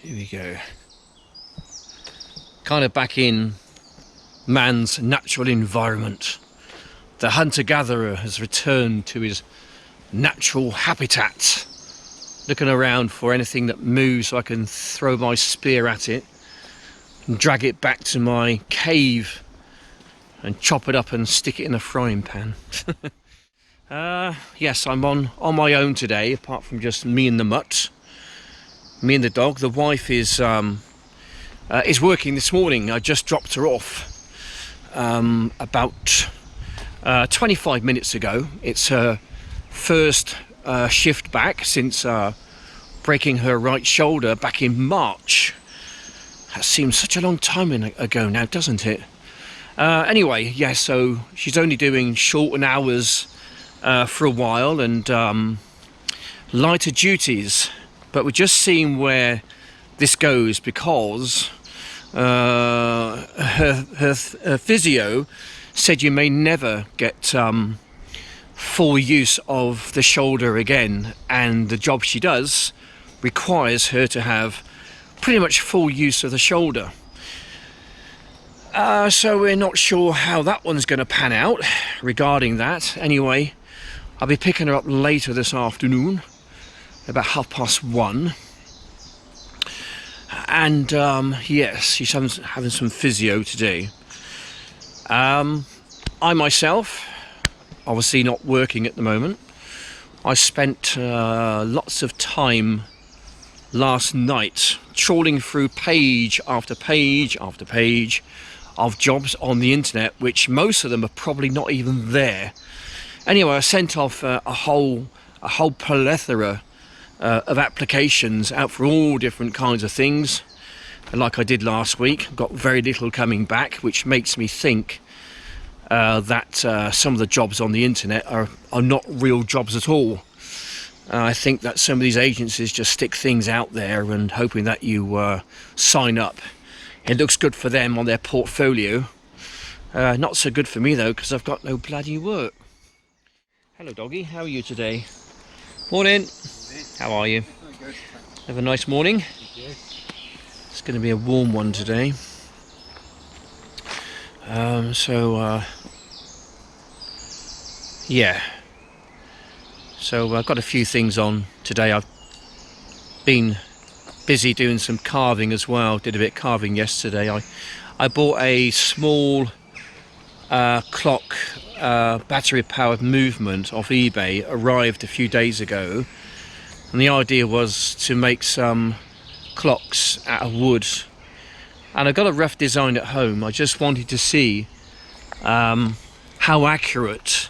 Here we go. Kind of back in man's natural environment. The hunter-gatherer has returned to his natural habitat, looking around for anything that moves so I can throw my spear at it and drag it back to my cave and chop it up and stick it in a frying pan. Yes, I'm on my own today, apart from just me and the mutt, me and the dog. The wife is working this morning. I just dropped her off about 25 minutes ago. It's her first shift back since breaking her right shoulder back in March. That seems such a long time ago now, doesn't it? Anyway, yeah, so she's only doing shortened hours for a while and lighter duties, but we're just seeing where this goes because her physio said you may never get full use of the shoulder again, and the job she does requires her to have pretty much full use of the shoulder. So we're not sure how that one's going to pan out regarding that. Anyway, I'll be picking her up later this afternoon, about 1:30. And yes, she's having some physio today. I myself, obviously not working at the moment. I spent lots of time last night trawling through page after page after page of jobs on the internet, which most of them are probably not even there. Anyway, I sent off a whole plethora of applications out for all different kinds of things, and like I did last week, got very little coming back, which makes me think that some of the jobs on the internet are not real jobs at all. I think that some of these agencies just stick things out there and hoping that you sign up. It looks good for them on their portfolio. Not so good for me though, because I've got no bloody work. Hello doggy, how are you today? Morning. How are you? Good. Have a nice morning. It's going to be a warm one today. Yeah. So I've got a few things on today. I've been busy doing some carving as well. Did a bit of carving yesterday. I bought a small clock, battery powered movement off eBay. Arrived a few days ago, and the idea was to make some clocks out of wood, and I got a rough design at home. I just wanted to see how accurate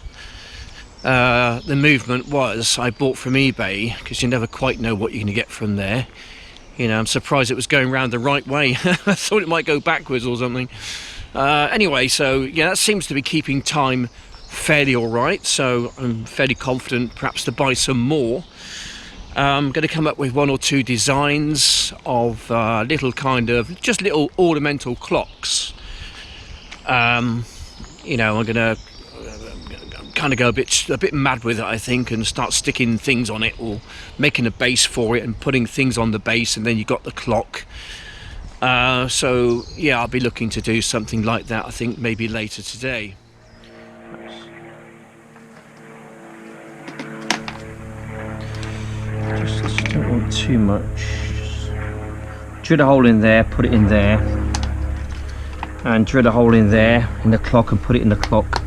the movement was I bought from eBay, because you never quite know what you're going to get from there. You know, I'm surprised it was going round the right way. I thought it might go backwards or something. Anyway, so yeah, that seems to be keeping time fairly alright, so I'm fairly confident perhaps to buy some more. I'm going to come up with one or two designs of little ornamental clocks. You know, I'm going to kind of go a bit mad with it, I think, and start sticking things on it or making a base for it and putting things on the base, and then you got the clock. So yeah, I'll be looking to do something like that, I think, maybe later today. Just don't want too much. Drill a hole in there, put it in there, and drill a hole in there in the clock and put it in the clock.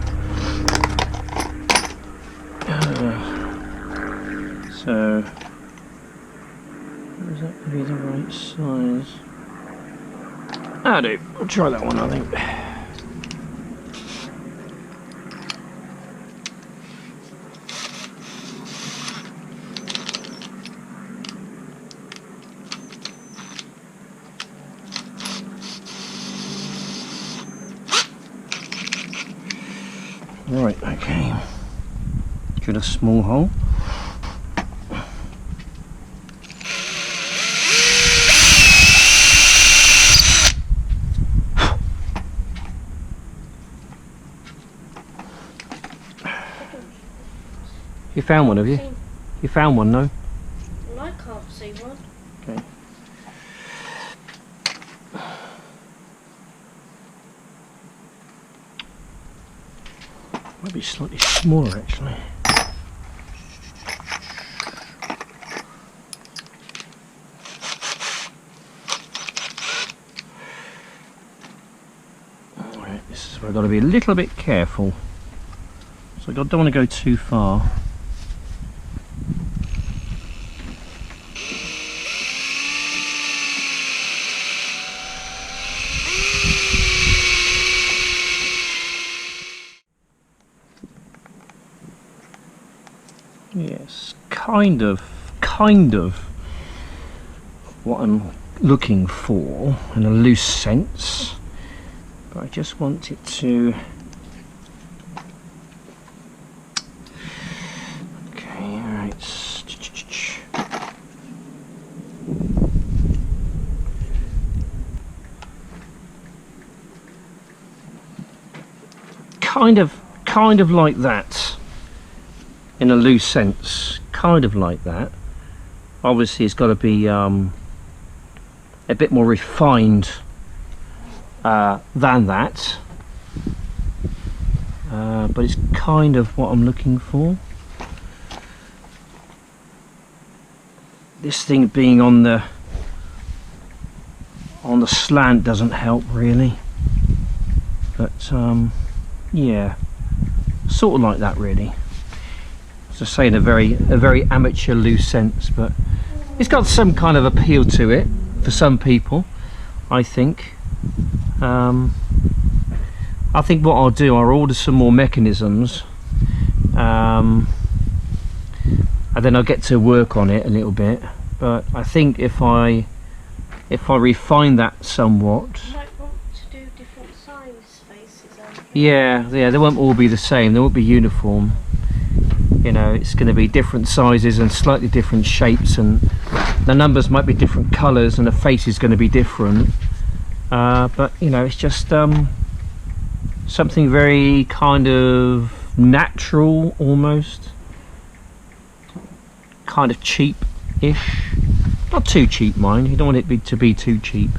So is that going to be the right size? I'll do. I'll try that one, I think. Right, okay. Drill a small hole. You found one, have you? You found one, no? Well, I can't see one. Okay. Might be slightly smaller actually. Alright, this is where I've got to be a little bit careful. So I don't want to go too far. Yes, kind of what I'm looking for in a loose sense, but I just want it to. Okay, alright. Kind of like that. In a loose sense, kind of like that. Obviously it's got to be a bit more refined than that, but it's kind of what I'm looking for. This thing being on the slant doesn't help really, but yeah, sort of like that really. To say in a very amateur loose sense, but it's got some kind of appeal to it for some people, I think. I think what I'll do, I'll order some more mechanisms, and then I'll get to work on it a little bit. But I think if I refine that somewhat, you might want to do different size faces. yeah, they won't all be the same, they won't be uniform. You know, it's going to be different sizes and slightly different shapes, and the numbers might be different colours, and the face is going to be different. But you know, it's just something very kind of natural, almost kind of cheap-ish. Not too cheap, mind. You don't want it to be too cheap.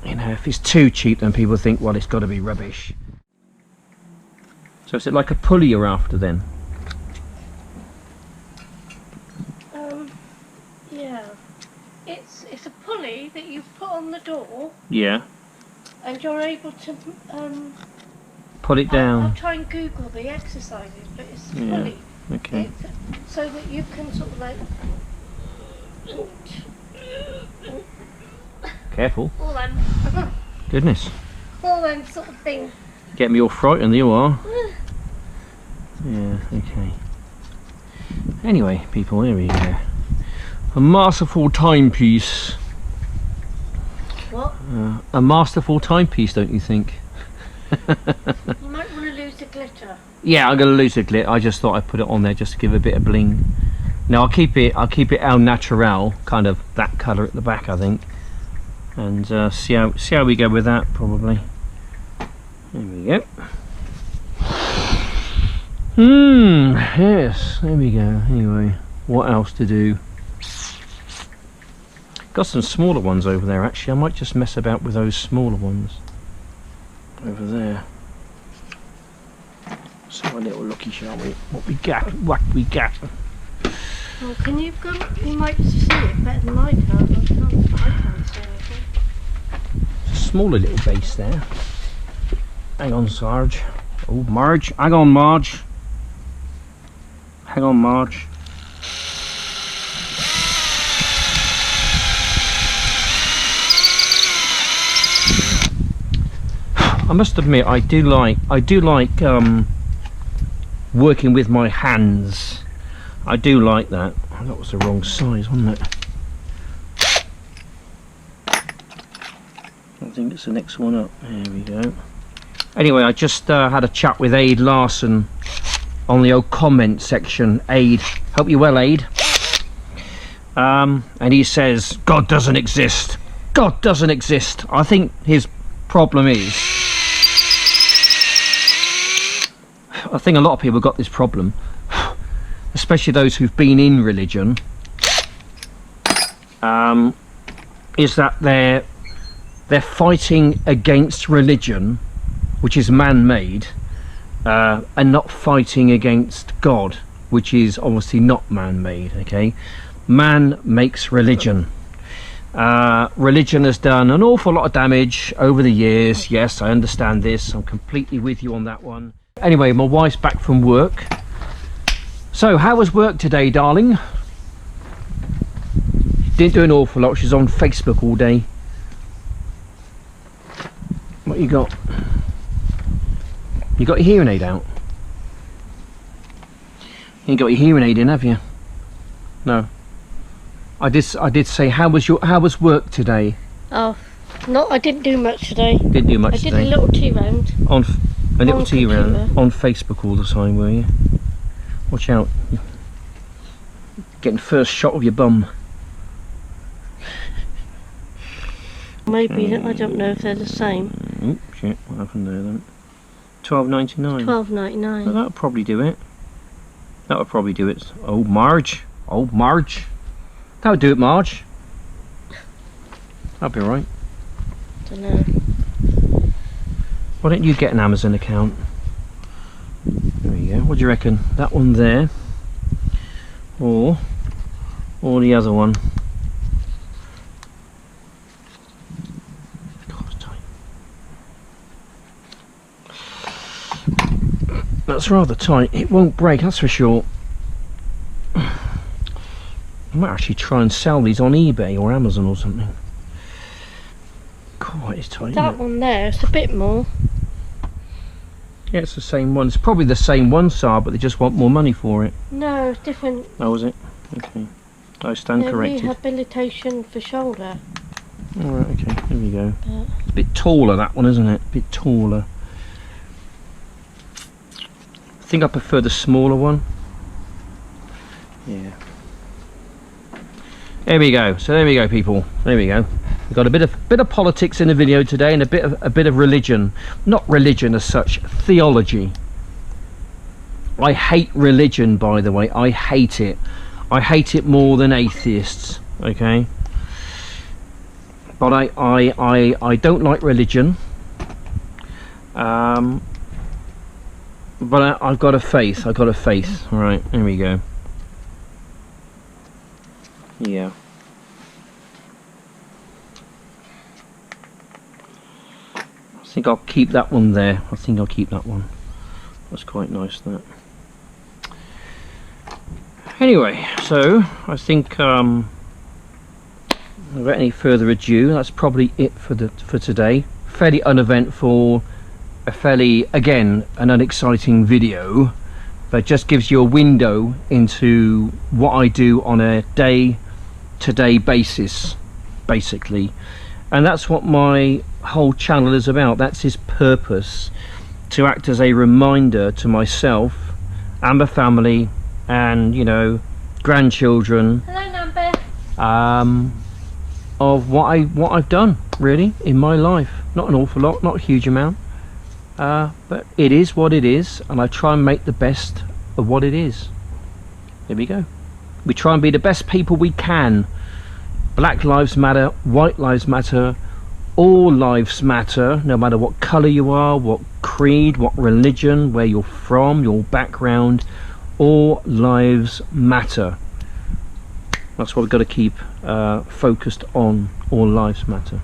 You know, if it's too cheap, then people think, well, it's got to be rubbish. So is it like a pulley you're after then? Yeah, it's a pulley that you put on the door. Yeah. And you're able to Pull it down. I'll try and Google the exercises, but it's a pulley. Okay. So that you can sort of like. Careful. All them. Goodness. All them sort of things. Get me all frightened, you are. Yeah, okay. Anyway, people, here we go. A masterful timepiece. What? A masterful timepiece, don't you think? You might want to lose the glitter. Yeah, I'm gonna lose the glitter. I just thought I'd put it on there just to give a bit of bling. Now I'll keep it au naturel, kind of that colour at the back, I think, and see how we go with that. Probably. There we go. Yes, there we go. Anyway, what else to do? Got some smaller ones over there actually. I might just mess about with those smaller ones over there. So a little looky, shall we? What we got? Well, can you go? You might see it better than I can. I can't see anything. A smaller little base there. Hang on, Sarge. Oh, Marge. Hang on, Marge. Hang on, Marge. I must admit, I do like working with my hands. I do like that. Oh, that was the wrong size, wasn't it? I think it's the next one up. There we go. Anyway, I just had a chat with Aid Larson on the old comment section. Aid, hope you're well, Aid. And he says, God doesn't exist. God doesn't exist. I think his problem is, I think a lot of people got this problem, especially those who've been in religion, is that they're fighting against religion, which is man-made, and not fighting against God, which is obviously not man-made. Okay, man makes religion. Religion has done an awful lot of damage over the years. Yes, I understand this. I'm completely with you on that one. Anyway, my wife's back from work. So how was work today, darling? Didn't do an awful lot. She's on Facebook all day. What you got? You got your hearing aid out? You ain't got your hearing aid in, have you? No. I did say, how was work today? Oh, no, I didn't do much today. Didn't do much today. I did a little tea round. A little tea round on Facebook all the time, were you? Watch out. Getting first shot of your bum. Maybe, I don't know if they're the same. Oh shit, what happened there then? $12.99. $12.99. Well, that'll probably do it. That'll probably do it. Oh, Marge. Oh, Marge. That'll do it, Marge. That'll be alright. Don't know. Why don't you get an Amazon account? There we go. What do you reckon? That one there, or the other one? God, it's tight. That's rather tight. It won't break, that's for sure. I might actually try and sell these on eBay or Amazon or something. God, it's tight. That one there, it's a bit more. Yeah, it's the same one. It's probably the same one, Sar, but they just want more money for it. No, it's different. Oh, is it? Okay. I stand corrected. Rehabilitation for shoulder. Alright, okay. There we go. It's a bit taller, that one, isn't it? A bit taller. I think I prefer the smaller one. Yeah. There we go. So there we go, people. There we go. We've got a bit of politics in the video today, and a bit of religion. Not religion as such, theology. I hate religion, by the way. I hate it. I hate it more than atheists. Okay. But I don't like religion. But I've got a faith. I've got a faith. All right. There we go. Yeah. I think I'll keep that one there. I think I'll keep that one. That's quite nice, that. Anyway, so I think without any further ado, that's probably it for today. Fairly uneventful, a fairly, again, an unexciting video, but just gives you a window into what I do on a day-to-day basis, basically. And that's what my whole channel is about. That's its purpose, to act as a reminder to myself and my family and, you know, grandchildren. Hello, Number. Of what I've done, really, in my life. Not an awful lot, not a huge amount, but it is what it is, and I try and make the best of what it is. There we go. We try and be the best people we can. Black lives matter, white lives matter, all lives matter, no matter what colour you are, what creed, what religion, where you're from, your background. All lives matter. That's what we've got to keep focused on. All lives matter.